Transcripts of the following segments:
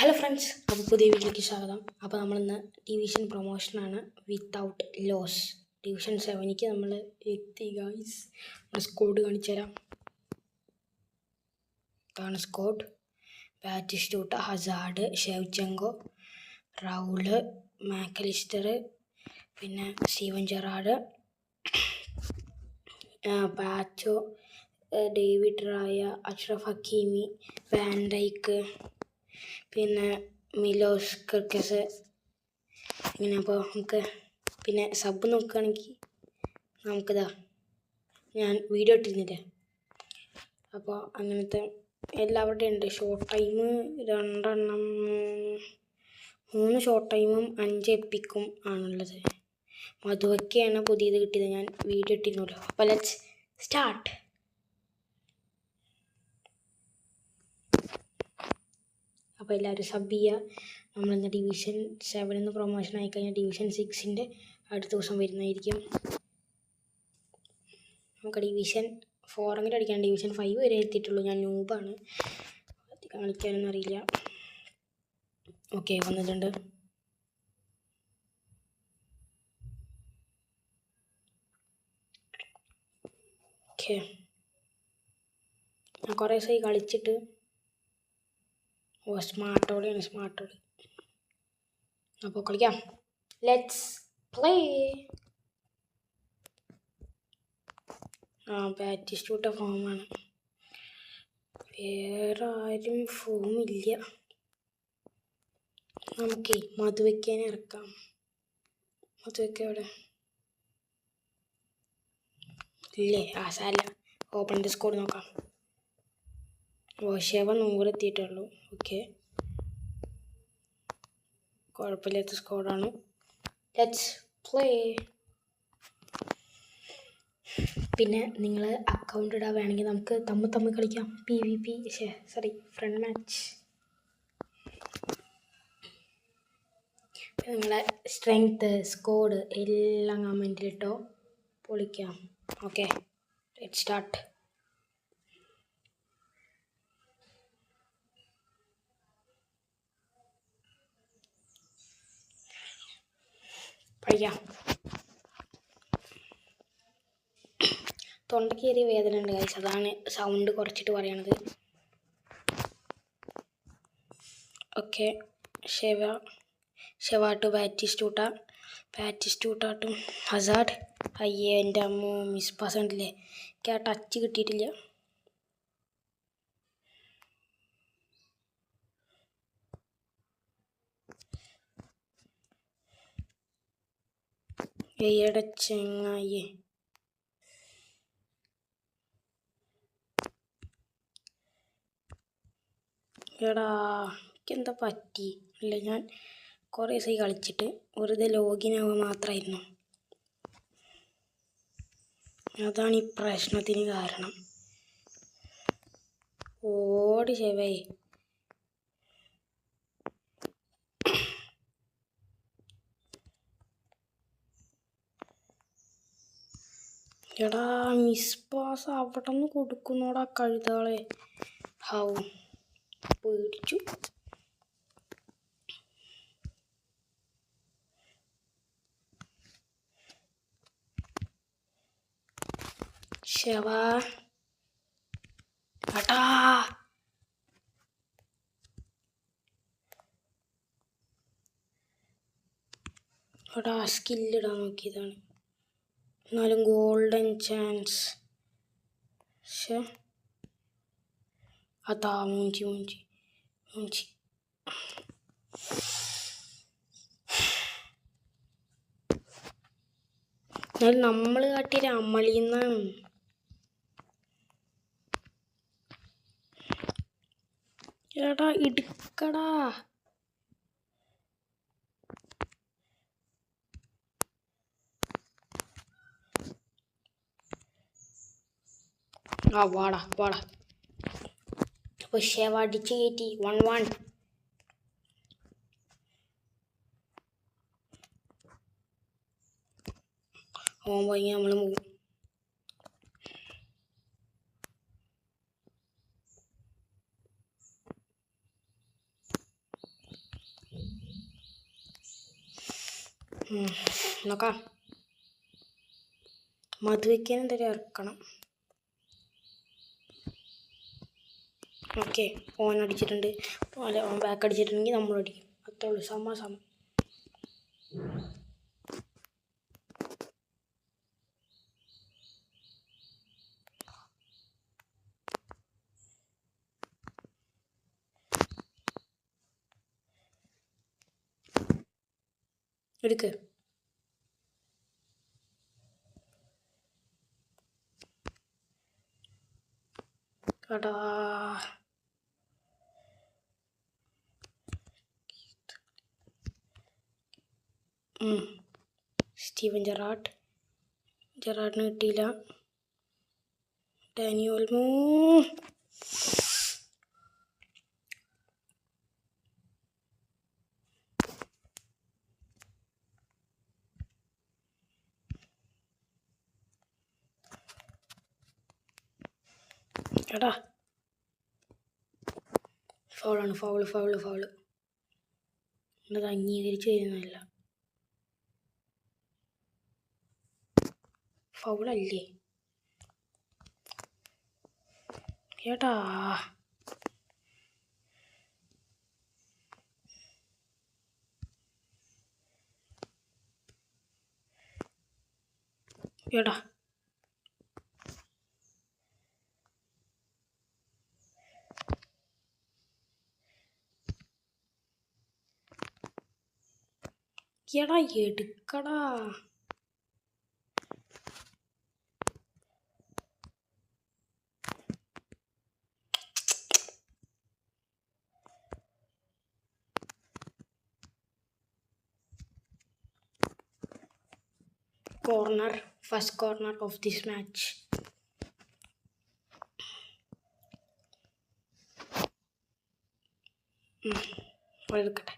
Hello friends, അപ്പോൾ പുതിയ വീഡിയോയ്ക്ക് സ്വാഗതം. അപ്പോൾ നമ്മളിന്ന് ഡിവിഷൻ പ്രൊമോഷനാണ് വിത്തൗട്ട് ലോസ്. ഡിവിഷൻ 7ക്ക് നമ്മൾ എത്തി ഗൈസ്. സ്കോഡ് കാണിച്ചു തരാം. ഇതാണ് squad. Batistuta, Hazard, Shevchenko, Raul, McAllister, പിന്നെ Steven Gerrard, Pacho, David Raya, Achraf Hakimi, van Dijk, പിന്നെ മിലോസ് കിർക്കസ്. ഇങ്ങനെ അപ്പോൾ നമുക്ക് പിന്നെ സബ് നോക്കുകയാണെങ്കിൽ നമുക്കിതാ ഞാൻ വീഡിയോ ഇട്ടിരുന്നില്ലേ, അപ്പോൾ അങ്ങനത്തെ എല്ലാവരുടെയും ഉണ്ട്. ഷോർട്ട് ടൈം 3 ഷോർട്ട് ടൈമും 5 എപ്പിക്കും ആണുള്ളത്. മധുവയ്ക്കാണ് പുതിയത് കിട്ടിയത്, ഞാൻ വീഡിയോ ഇട്ടിരുന്നല്ലോ. അപ്പോൾ ലെറ്റ്സ് സ്റ്റാർട്ട്. അപ്പോൾ എല്ലാവരും സബ് ചെയ്യുക. നമ്മളിന്ന് ഡിവിഷൻ 7 പ്രൊമോഷൻ ആയിക്കഴിഞ്ഞാൽ ഡിവിഷൻ 6ൻ്റെ അടുത്ത ദിവസം വരുന്നതായിരിക്കും. നമുക്ക് ഡിവിഷൻ 4 അടിക്കാൻ. ഡിവിഷൻ 5 വരെ എത്തിയിട്ടുള്ളൂ. ഞാൻ നൂബാണ്, അധികം കളിക്കാനൊന്നും അറിയില്ല. ഓക്കെ, വന്നിട്ടുണ്ട്. ഓക്കെ, ഞാൻ കുറേ ദിവസമായി കളിച്ചിട്ട്. സ്മാർട്ടോളി. അപ്പോൾ കളിക്കാം. Let's play. ബാറ്റിസ്റ്റൂട്ട ഫോമാണ്. വേറെ ആരും ഫോമില്ല. നമുക്കേ മധുവയ്ക്കാനെ ഇറക്കാം. മധുവയ്ക്ക എവിടെ? ഇല്ലേ? സാരമില്ല, ഓപ്പണിൻ്റെ സ്കോർ നോക്കാം. ഷെവ 100 എത്തിയിട്ടുള്ളൂ. ഓക്കെ, കുഴപ്പമില്ലാത്ത സ്കോറാണ്. Let's play. പിന്നെ നിങ്ങൾ അക്കൗണ്ട് ഇടാൻ വേണമെങ്കിൽ നമുക്ക് തമ്മിൽ കളിക്കാം. PvP friend match. നിങ്ങളെ സ്ട്രെങ്ത്ത്, സ്കോഡ് എല്ലാം കമൻറ്റിലിട്ടോ, പൊളിക്കാം. Okay, let's start. പഠിക്കാം. തൊണ്ടയ്ക്ക് ചെറിയ വേദന ഉണ്ട് ഗൈസ്, അതാണ് സൗണ്ട് കുറച്ചിട്ട് പറയണത്. Okay, Sheva to Batistuta to Hazard. അയ്യേ, എൻ്റെ അമ്മ മിസ് പാസ് ഉണ്ടല്ലേ, എനിക്ക് ആ ടച്ച് കിട്ടിയിട്ടില്ല. ഏടെ ചെങ്ങായേ, എടാ എനിക്കെന്താ പറ്റി? അല്ല, ഞാൻ കുറേ ദിവസമായി കളിച്ചിട്ട് വെറുതെ ലോഗിൻ ആവുക മാത്രമായിരുന്നു. അതാണ് ഈ പ്രശ്നത്തിന് കാരണം. ഓടി ഷെവേ. എടാ മിസ് പാസ് അവിടെ നിന്ന് കൊടുക്കുന്നോടാ കഴുതാളെ. ഹൗ പേടിച്ചു. ഷെവ എടാ, സ്കില്ലിടാൻ നോക്കിയതാണ്, എന്നാലും ഗോൾഡൻ ചാൻസ്. അതാ മൂഞ്ചി. എന്നാലും നമ്മൾ കാട്ടിയ അമളിന്നാണ്. എടാ ഇടുക്കടാ. വാടാ. അപ്പോൾ ഷെവ അടിച്ച് കയറ്റി 1-1. പോയി നമ്മൾ പോകും. നോക്കാം. മധുവയ്ക്കാൻ എന്തെങ്കിലും ഇറക്കണം. ഓക്കെ, ഓൻ അടിച്ചിട്ടുണ്ട്. അല്ല, ഓൻ ബാക്ക് അടിച്ചിട്ടുണ്ടെങ്കിൽ നമ്മൾ അടിക്കും. അത്രേ ഉള്ളൂ. സമ എടുക്ക്. കടാ സ്റ്റീവൻ ജെറാർഡിന് കിട്ടിയില്ല. Dani Olmo. എടാ ഫൗളാണ്. ഫൗള് എന്നത് അംഗീകരിച്ച് തരുന്നതല്ല. ഫൗളല്ലേ ഏട്ടാ? എടാ എടുക്കടാ. corner, first corner of this match. എടുക്കട്ടെ.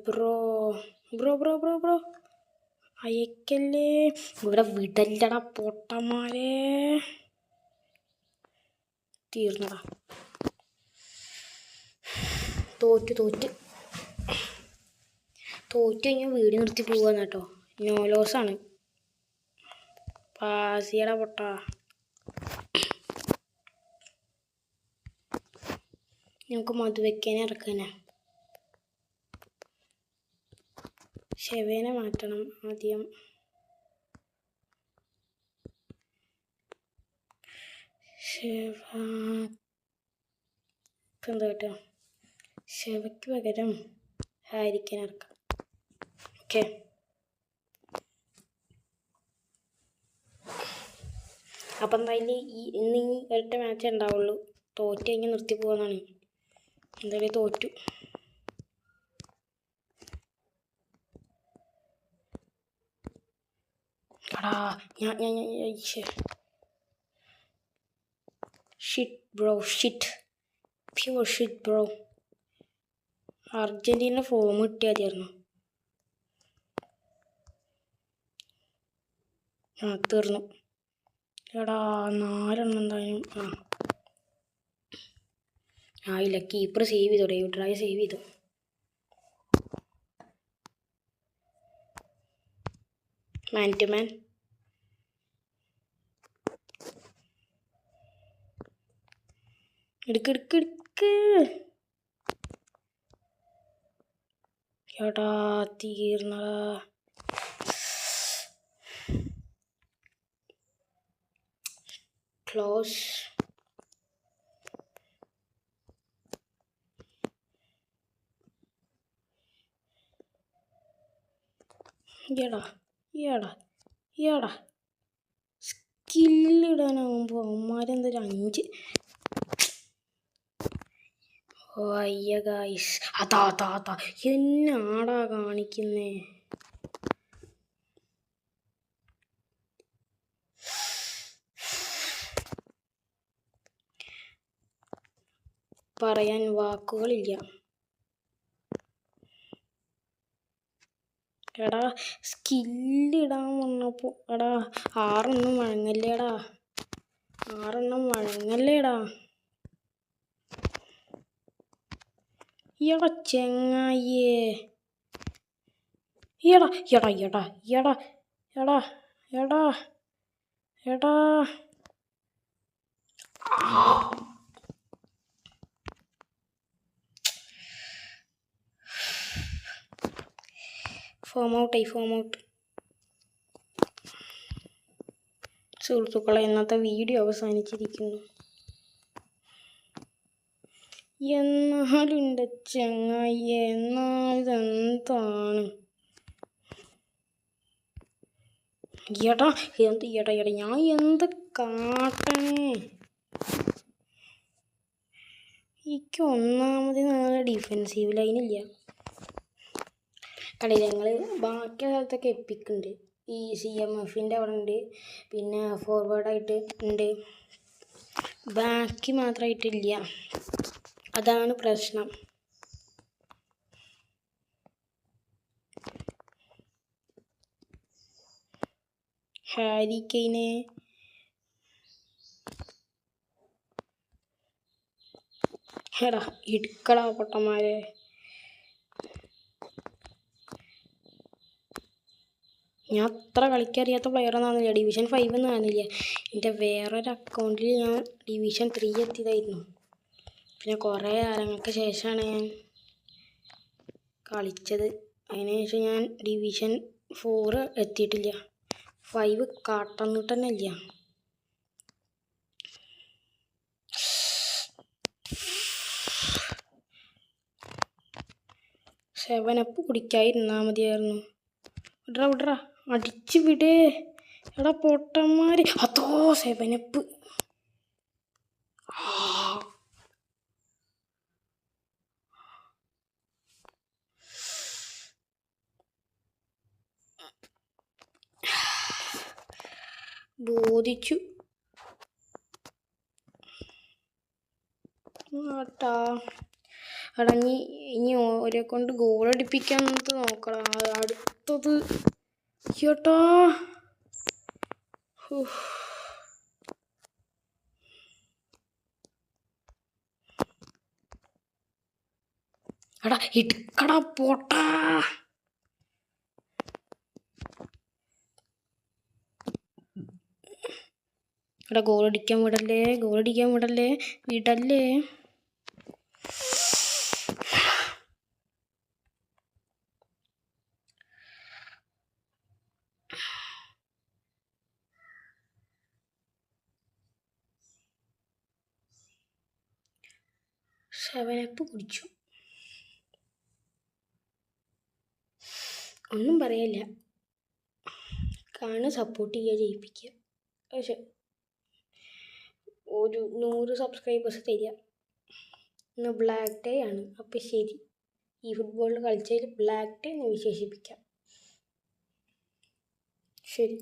ബ്രോ അയക്കല്ലേ. ഇവിടെ വിടല്ലടാ പൊട്ടന്മാരെ. തീർന്നടാ. തോറ്റ് കഴിഞ്ഞാൽ വീട് നിർത്തി പോവാന്ന് കേട്ടോ. നോലോസാണ്. പാസിയടാ പൊട്ടാ. നമുക്ക് മധുവയ്ക്കാനെ ഇറക്കാനാ. ഷെവേനെ മാറ്റണം ആദ്യം. എന്താ കേട്ടോ, ഷെവയ്ക്ക് പകരം ഹാരിക്കനെ ഇറക്കാം. ഓക്കെ, അപ്പം എന്തായാലും ഇന്ന് ഈ ഇരട്ട മാച്ച് ഉണ്ടാവുള്ളൂ. തോറ്റ് കഴിഞ്ഞ് നിർത്തി പോകുന്നതാണ്. എന്തായാലും തോറ്റു. എടാ pure shit bro. Argentina form കിട്ടിയായിരുന്നു. തീർന്നു. എടാ 4 എന്തായാലും. ആയില്ല. കീപ്പർ സേവ് ചെയ്തോ. ഡേവിഡ് ഡ്രൈ സേവ് ചെയ്തു. മാൻ ടു മാൻ. എടുക്ക്. എടാ തീർന്നടാ. ക്ലോസ്. എടാ സ്കില്ലിടാനാവുമ്പോൾ അവന്മാരെന്തൊരു 5. അയ്യ ഗായ്സ്, അതാ എന്നാടാ കാണിക്കുന്നേ. പറയാൻ വാക്കുകളില്ല. എടാ സ്കില്ലിടാൻ വന്നപ്പോൾ എടാ 6 വഴങ്ങല്ലേടാ 6 വഴങ്ങല്ലേടാ. എടാ ചെങ്ങായേ എടാ എടാ എടാ എടാ എടാ എടാ എടാ ഫോം ഔട്ട്. സുഹൃത്തുക്കളെ, ഇന്നത്തെ വീഡിയോ അവസാനിച്ചിരിക്കുന്നു. എന്നാലും എൻ്റെ ചങ്ങായി എന്നാലിതെന്താണ് എടാ എടാ ഞാൻ എന്ത് കാട്ടണേ? എനിക്ക് ഒന്നാമത് നല്ല ഡിഫെൻസീവ് ലൈനില്ല. കളിയിൽ ഞങ്ങൾ ബാക്കി സ്ഥലത്തൊക്കെ എപ്പിക്കുന്നുണ്ട്. ഈ CMFൻ്റെ അവിടെ ഉണ്ട്, പിന്നെ ഫോർവേഡായിട്ട് ഉണ്ട്, ബാക്കി മാത്രമായിട്ടില്ല. അതാണ് പ്രശ്നം. ഹാരി കെയ്നെ എടാ ഇടുക്കടാ പൊട്ടന്മാരെ. ഞാൻ അത്ര കളിക്കറിയാത്ത പ്ലെയറൊന്നും ഡിവിഷൻ 5 ഒന്നും ആകുന്നില്ല. എൻ്റെ വേറൊരു അക്കൗണ്ടിൽ ഞാൻ ഡിവിഷൻ 3 എത്തിയതായിരുന്നു. പിന്നെ കുറേ കാലങ്ങൾക്ക് ശേഷമാണ് ഞാൻ കളിച്ചത്. അതിനുശേഷം ഞാൻ ഡിവിഷൻ 4 എത്തിയിട്ടില്ല. 5 കാട്ടന്നിട്ട് തന്നെ ഇല്ല. സെവനപ്പ് കുടിക്കാതിരുന്നാൽ മതിയായിരുന്നു. വിടറാ അടിച്ചു വിടേ എടാ പൊട്ടന്മാര്. അതോ 7അപ്പ്. ബോധിച്ചു ആട്ടാ. എടാ ഇനി ഓരെ കൊണ്ട് ഗോളടിപ്പിക്കാൻ നോക്കണം. അടുത്തത് ചേട്ടാ എടാ ഇടുക്കടാ പോട്ടാ. എടാ ഗോളടിക്കാൻ വിടല്ലേ വിടല്ലേ. സെവനപ്പ് കുടിച്ചു. ഒന്നും പറയില്ല. കാണുക, സപ്പോർട്ട് ചെയ്യുക, ജയിപ്പിക്കുക. പക്ഷെ ഒരു 100 സബ്സ്ക്രൈബേഴ്സ് തരിക. ഇന്ന് ബ്ലാക്ക് ഡേ ആണ്. അപ്പം ശരി, ഈ ഫുട്ബോളിൽ കളിച്ചതിൽ ബ്ലാക്ക് ഡേ എന്ന് വിശേഷിപ്പിക്കാം. ശരി.